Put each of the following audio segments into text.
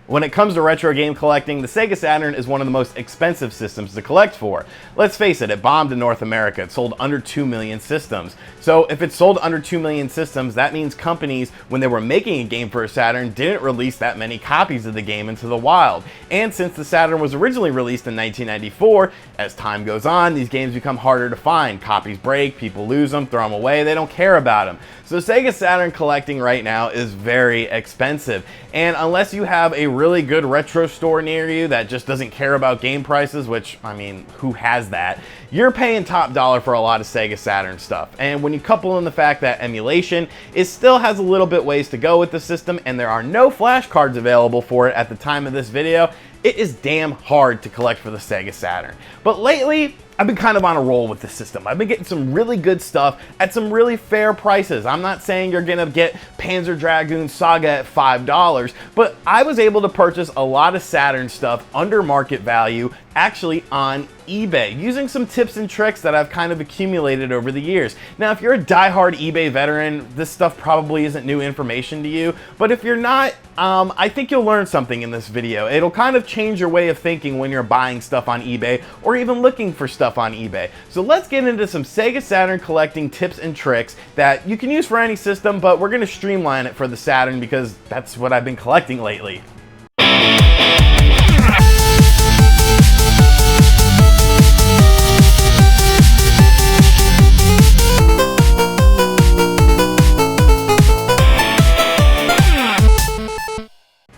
When it comes to retro game collecting, the Sega Saturn is one of the most expensive systems to collect for. Let's face it bombed in North America. It sold under 2 million systems. So if it sold under 2 million systems, that means companies, when they were making a game for a Saturn, didn't release that many copies of the game into the wild. And since the Saturn was originally released in 1994, as time goes on, these games become harder to find. Copies break, people lose them, throw them away, they don't care about them. So Sega Saturn collecting right now is very expensive. And unless you have a really good retro store near you that just doesn't care about game prices, which, I mean, who has that? You're paying top dollar for a lot of Sega Saturn stuff. And when you couple in the fact that emulation, it still has a little bit ways to go with the system, and there are no flash cards available for it at the time of this video, it is damn hard to collect for the Sega Saturn. But lately, I've been kind of on a roll with the system. I've been getting some really good stuff at some really fair prices. I'm not saying you're gonna get Panzer Dragoon Saga at $5, but I was able to purchase a lot of Saturn stuff under market value, actually on eBay, using some tips and tricks that I've kind of accumulated over the years. Now, if you're a diehard eBay veteran, this stuff probably isn't new information to you, but if you're not, I think you'll learn something in this video. It'll kind of change your way of thinking when you're buying stuff on eBay or even looking for stuff on eBay. So let's get into some Sega Saturn collecting tips and tricks that you can use for any system, but we're gonna streamline it for the Saturn because that's what I've been collecting lately.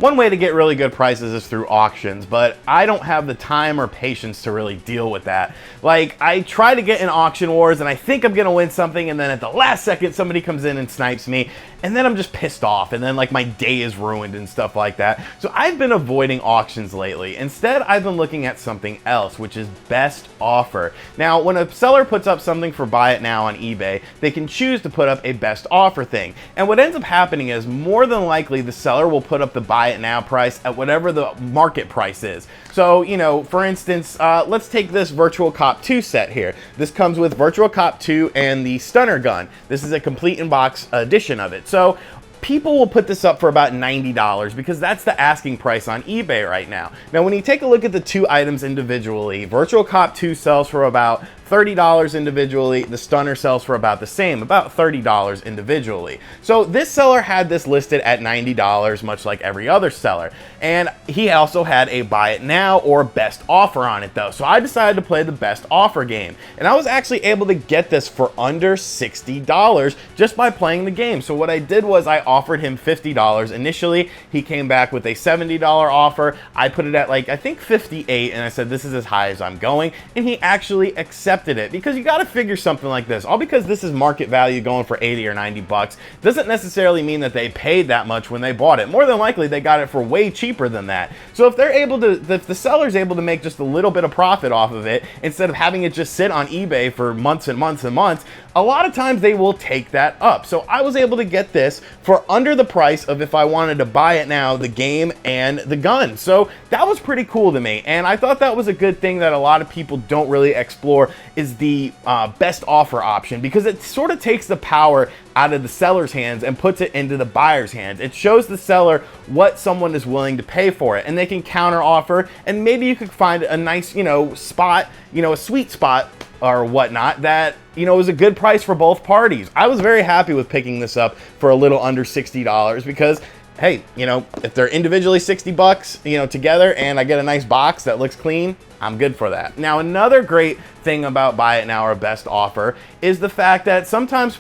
One way to get really good prices is through auctions, but I don't have the time or patience to really deal with that. Like, I try to get in auction wars and I think I'm gonna win something, and then at the last second somebody comes in and snipes me, and then I'm just pissed off, and then like my day is ruined and stuff like that. So I've been avoiding auctions lately. Instead, I've been looking at something else, which is best offer. Now, when a seller puts up something for buy it now on eBay, they can choose to put up a best offer thing. And what ends up happening is more than likely the seller will put up the buy it now price at whatever the market price is. So, you know, for instance, let's take this Virtual Cop 2 set here. This comes with Virtual Cop 2 and the Stunner gun. This is a complete in-box edition of it. So people will put this up for about $90 because that's the asking price on eBay right now. Now, when you take a look at the two items individually, Virtual Cop 2 sells for about $30 individually. The Stunner sells for about the same, about $30 individually. So this seller had this listed at $90, much like every other seller. And he also had a buy it now or best offer on it though. So I decided to play the best offer game. And I was actually able to get this for under $60 just by playing the game. So what I did was I offered him $50 initially. He came back with a $70 offer. I put it at like, I think 58, and I said, this is as high as I'm going. And he actually accepted it, because you got to figure something like this. All because this is market value going for 80 or 90 bucks doesn't necessarily mean that they paid that much when they bought it. More than likely they got it for way cheaper than that. So if they're able to, if the seller's able to make just a little bit of profit off of it instead of having it just sit on eBay for months and months and months, a lot of times they will take that up. So I was able to get this for under the price of if I wanted to buy it now, the game and the gun. So that was pretty cool to me, and I thought that was a good thing that a lot of people don't really explore, is the best offer option, because it sort of takes the power out of the seller's hands and puts it into the buyer's hands. It shows the seller what someone is willing to pay for it, and they can counter offer, and maybe you could find a nice, you know, spot, you know, a sweet spot or whatnot that, you know, is a good price for both parties. I was very happy with picking this up for a little under $60 because, hey, you know, if they're individually 60 bucks, you know, together, and I get a nice box that looks clean, I'm good for that. Now, another great thing about buy it now or best offer is the fact that sometimes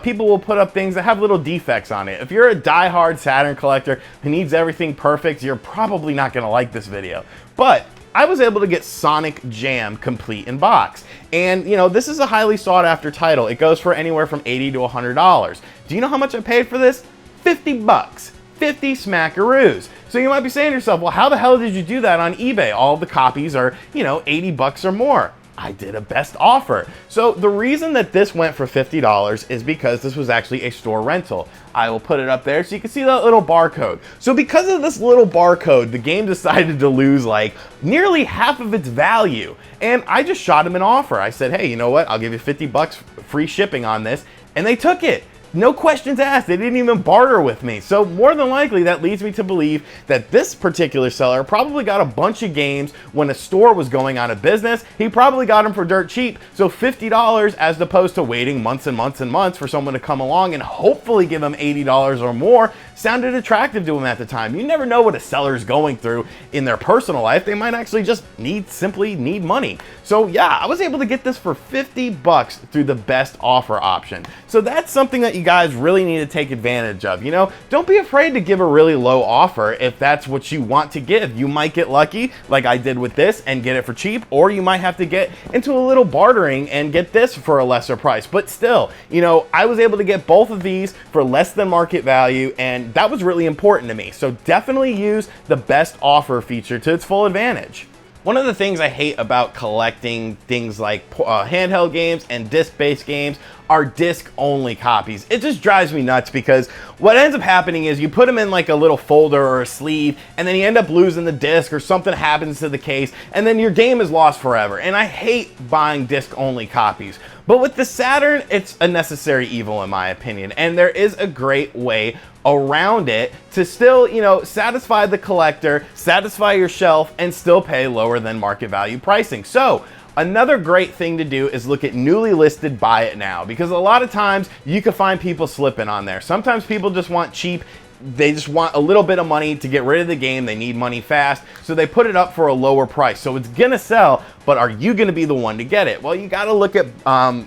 people will put up things that have little defects on it. If you're a diehard Saturn collector who needs everything perfect, you're probably not gonna like this video. But I was able to get Sonic Jam complete in box. And, you know, this is a highly sought after title. It goes for anywhere from $80 to $100. Do you know how much I paid for this? 50 bucks. 50 smackaroos. So you might be saying to yourself, well, how the hell did you do that on eBay? All the copies are, you know, 80 bucks or more. I did a best offer. So the reason that this went for $50 is because this was actually a store rental. I will put it up there so you can see that little barcode. So because of this little barcode, the game decided to lose like nearly half of its value. And I just shot him an offer. I said, hey, you know what? I'll give you 50 bucks free shipping on this. And they took it. No questions asked. They didn't even barter with me. So more than likely, that leads me to believe that this particular seller probably got a bunch of games when a store was going out of business. He probably got them for dirt cheap. So $50 as opposed to waiting months and months and months for someone to come along and hopefully give them $80 or more sounded attractive to him at the time. You never know what a seller's going through in their personal life. They might actually just simply need money. So yeah, I was able to get this for 50 bucks through the best offer option. So that's something that you guys really need to take advantage of. You know, don't be afraid to give a really low offer if that's what you want to give. You might get lucky like I did with this and get it for cheap, or you might have to get into a little bartering and get this for a lesser price. But still, you know, I was able to get both of these for less than market value, and that was really important to me. So definitely use the best offer feature to its full advantage. One of the things I hate about collecting things like handheld games and disc-based games are disc-only copies. It just drives me nuts because what ends up happening is you put them in like a little folder or a sleeve, and then you end up losing the disc or something happens to the case, and then your game is lost forever. And I hate buying disc-only copies. But with the Saturn, it's a necessary evil in my opinion, and there is a great way around it to still, you know, satisfy the collector, satisfy your shelf, and still pay lower than market value pricing. So another great thing to do is look at newly listed buy it now, because a lot of times you can find people slipping on there. Sometimes people just want cheap. They just want a little bit of money to get rid of the game. They need money fast, so they put it up for a lower price. So it's gonna sell, but are you gonna be the one to get it? Well, you gotta look at,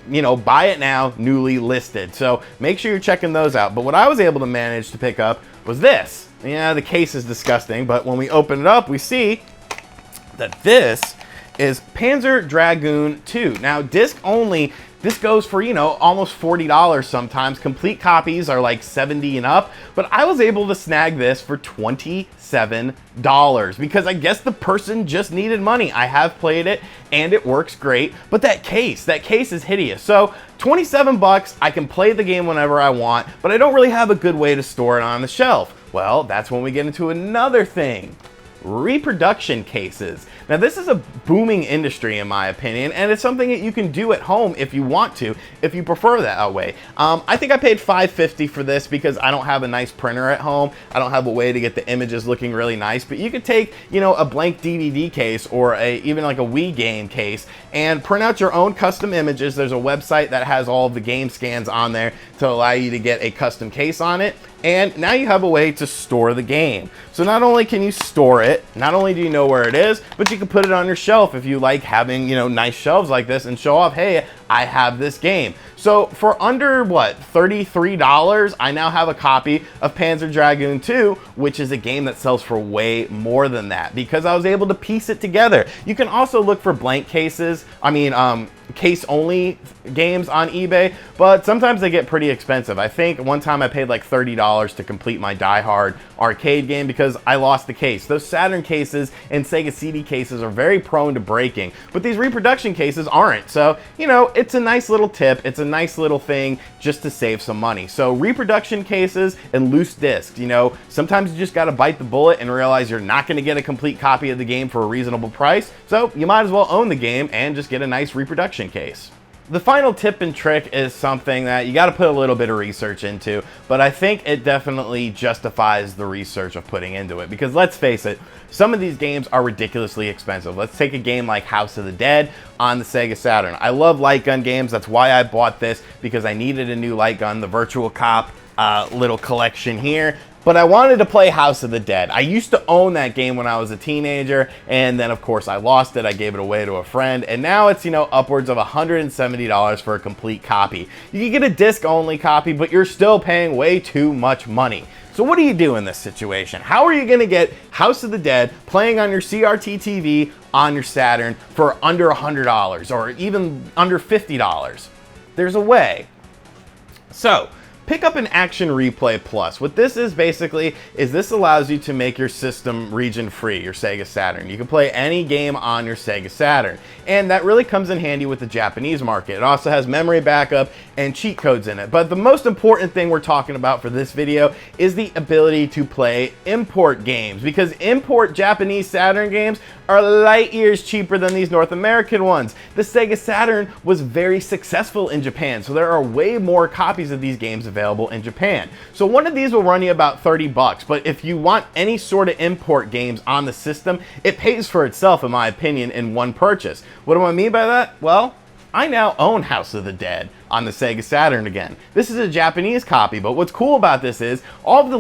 you know, buy it now, newly listed. So make sure you're checking those out. But what I was able to manage to pick up was this. Yeah, the case is disgusting, but when we open it up, we see that this is Panzer Dragoon 2. Now, disc only, this goes for, you know, almost $40 sometimes. Complete copies are like $70 and up, but I was able to snag this for $27 because I guess the person just needed money. I have played it and it works great, but that case is hideous. So 27 bucks, I can play the game whenever I want, but I don't really have a good way to store it on the shelf. Well, that's when we get into another thing. Reproduction cases. Now this is a booming industry in my opinion, and it's something that you can do at home if you want to, if you prefer that way. I think I paid $5.50 for this because I don't have a nice printer at home. I don't have a way to get the images looking really nice, but you could take, you know, a blank DVD case or even like a Wii game case and print out your own custom images. There's a website that has all of the game scans on there to allow you to get a custom case on it. And now you have a way to store the game. So not only can you store it, not only do you know where it is, but you can put it on your shelf if you like having, you know, nice shelves like this and show off, hey, I have this game. So for under, what, $33, I now have a copy of Panzer Dragoon 2, which is a game that sells for way more than that because I was able to piece it together. You can also look for blank cases, case-only games on eBay, but sometimes they get pretty expensive. I think one time I paid like $30 to complete my Die Hard arcade game because I lost the case. Those Saturn cases and Sega CD cases are very prone to breaking, but these reproduction cases aren't. So, you know, it's a nice little tip. It's a nice little thing just to save some money. So reproduction cases and loose discs, you know, sometimes you just got to bite the bullet and realize you're not going to get a complete copy of the game for a reasonable price. So you might as well own the game and just get a nice reproduction case. The final tip and trick is something that you got to put a little bit of research into, but I think it definitely justifies the research of putting into it because let's face it, some of these games are ridiculously expensive. Let's take a game like House of the Dead on the Sega Saturn. I love light gun games. That's why I bought this, because I needed a new light gun, the Virtual Cop little collection here. But I wanted to play House of the Dead. I used to own that game when I was a teenager, and then of course I lost it. I gave it away to a friend, and now it's, you know, upwards of $170 for a complete copy. You can get a disc-only copy, but you're still paying way too much money. So what do you do in this situation? How are you gonna get House of the Dead playing on your CRT TV on your Saturn for under $100 or even under $50? There's a way. So, pick up an Action Replay Plus. What this is basically is this allows you to make your system region free, your Sega Saturn. You can play any game on your Sega Saturn. And that really comes in handy with the Japanese market. It also has memory backup and cheat codes in it. But the most important thing we're talking about for this video is the ability to play import games, because import Japanese Saturn games are light years cheaper than these North American ones. The Sega Saturn was very successful in Japan, so there are way more copies of these games available in Japan. So one of these will run you about 30 bucks, but if you want any sort of import games on the system, it pays for itself, in my opinion, in one purchase. What do I mean by that? Well, I now own House of the Dead on the Sega Saturn again. This is a Japanese copy, but what's cool about this is all of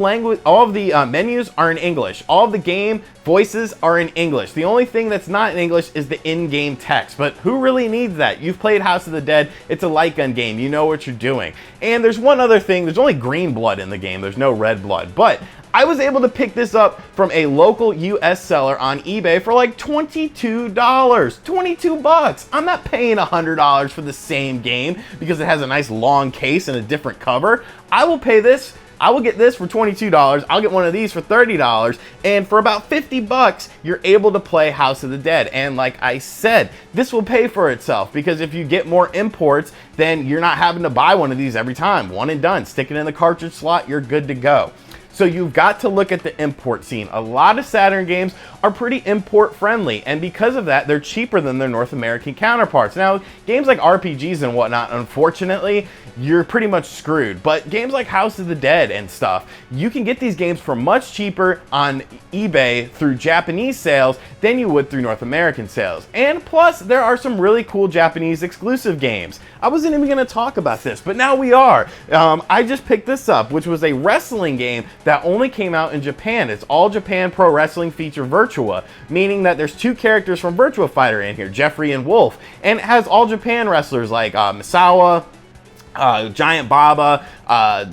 the menus are in English. All of the game voices are in English. The only thing that's not in English is the in-game text, but who really needs that? You've played House of the Dead. It's a light gun game. You know what you're doing. And there's one other thing. There's only green blood in the game. There's no red blood, but I was able to pick this up from a local US seller on eBay for like $22. 22 bucks. I'm not paying $100 for the same game because it has a nice long case and a different cover. I will pay this. I will get this for $22. I'll get one of these for $30. And for about 50 bucks, you're able to play House of the Dead. And like I said, this will pay for itself because if you get more imports, then you're not having to buy one of these every time. One and done. Stick it in the cartridge slot. You're good to go. So you've got to look at the import scene. A lot of Saturn games are pretty import friendly, and because of that, they're cheaper than their North American counterparts. Now, games like RPGs and whatnot, unfortunately, you're pretty much screwed. But games like House of the Dead and stuff, you can get these games for much cheaper on eBay through Japanese sales than you would through North American sales. And plus, there are some really cool Japanese exclusive games. I wasn't even going to talk about this, but now we are. I just picked this up, which was a wrestling game that only came out in Japan. It's All Japan Pro Wrestling feature Virtua, meaning that there's two characters from Virtua Fighter in here, Jeffrey and Wolf, and it has All Japan wrestlers like Misawa, Giant Baba,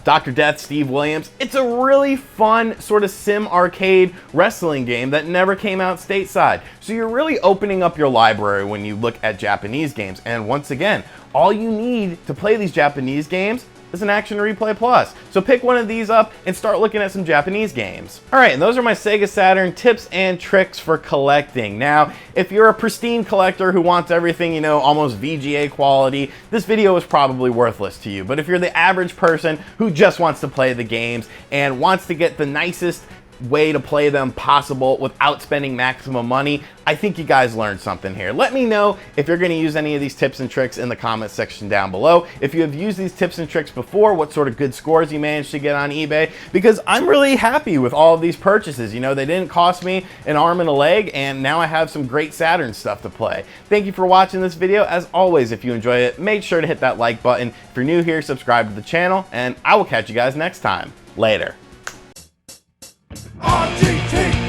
Dr. Death, Steve Williams. It's a really fun sort of sim arcade wrestling game that never came out stateside. So you're really opening up your library when you look at Japanese games. And once again, all you need to play these Japanese games is an Action Replay Plus. So pick one of these up and start looking at some Japanese games. All right, and those are my Sega Saturn tips and tricks for collecting. Now, if you're a pristine collector who wants everything, you know, almost VGA quality, this video is probably worthless to you. But if you're the average person who just wants to play the games and wants to get the nicest way to play them possible without spending maximum money, I think you guys learned something here. Let me know if you're going to use any of these tips and tricks in the comment section down below. If you have used these tips and tricks before, what sort of good scores you managed to get on eBay, because I'm really happy with all of these purchases. You know, they didn't cost me an arm and a leg, and now I have some great Saturn stuff to play. Thank you for watching this video. As always, if you enjoyed it, make sure to hit that like button. If you're new here, subscribe to the channel, and I will catch you guys next time. Later. RGT!